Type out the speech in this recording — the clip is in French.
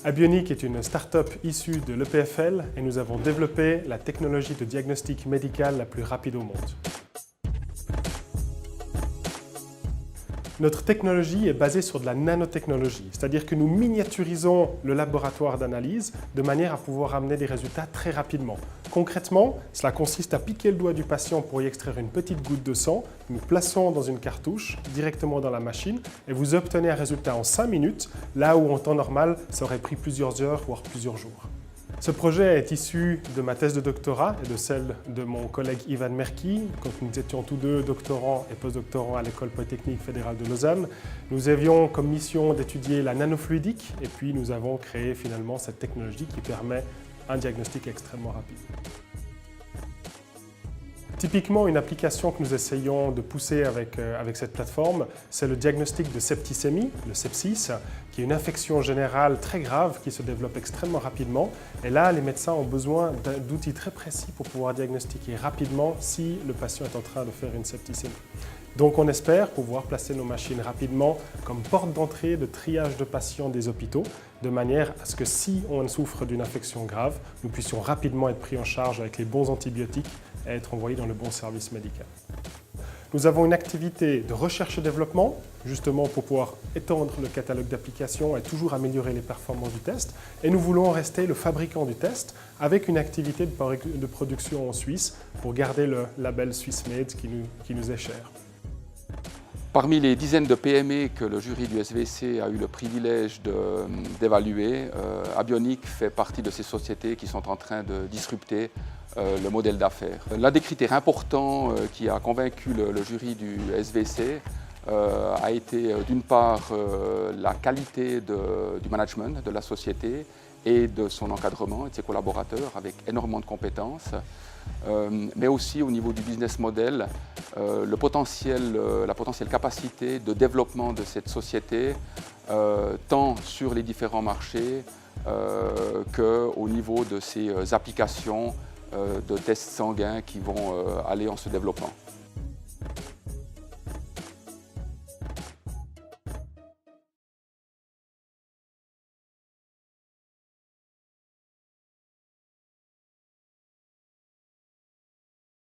Abionic est une start-up issue de l'EPFL et nous avons développé la technologie de diagnostic médical la plus rapide au monde. Notre technologie est basée sur de la nanotechnologie, c'est-à-dire que nous miniaturisons le laboratoire d'analyse de manière à pouvoir amener des résultats très rapidement. Concrètement, cela consiste à piquer le doigt du patient pour y extraire une petite goutte de sang, nous plaçons dans une cartouche directement dans la machine et vous obtenez un résultat en 5 minutes, là où en temps normal, ça aurait pris plusieurs heures, voire plusieurs jours. Ce projet est issu de ma thèse de doctorat et de celle de mon collègue Ivan Merki. Quand nous étions tous deux doctorants et postdoctorants à l'École Polytechnique fédérale de Lausanne, nous avions comme mission d'étudier la nanofluidique et puis nous avons créé finalement cette technologie qui permet un diagnostic extrêmement rapide. Typiquement, une application que nous essayons de pousser avec cette plateforme, c'est le diagnostic de septicémie, le sepsis, qui est une infection générale très grave qui se développe extrêmement rapidement. Et là, les médecins ont besoin d'outils très précis pour pouvoir diagnostiquer rapidement si le patient est en train de faire une septicémie. Donc on espère pouvoir placer nos machines rapidement comme porte d'entrée de triage de patients des hôpitaux, de manière à ce que si on souffre d'une infection grave, nous puissions rapidement être pris en charge avec les bons antibiotiques et être envoyés dans le bon service médical. Nous avons une activité de recherche et développement, justement pour pouvoir étendre le catalogue d'applications et toujours améliorer les performances du test. Et nous voulons rester le fabricant du test avec une activité de production en Suisse pour garder le label Swiss Made qui nous est cher. Parmi les dizaines de PME que le jury du SVC a eu le privilège d'évaluer, Abionic fait partie de ces sociétés qui sont en train de disrupter le modèle d'affaires. L'un des critères importants qui a convaincu le jury du SVC a été d'une part la qualité du management de la société et de son encadrement et de ses collaborateurs avec énormément de compétences, mais aussi au niveau du business model, la potentielle capacité de développement de cette société, tant sur les différents marchés qu'au niveau de ses applications de tests sanguins qui vont aller en se développant.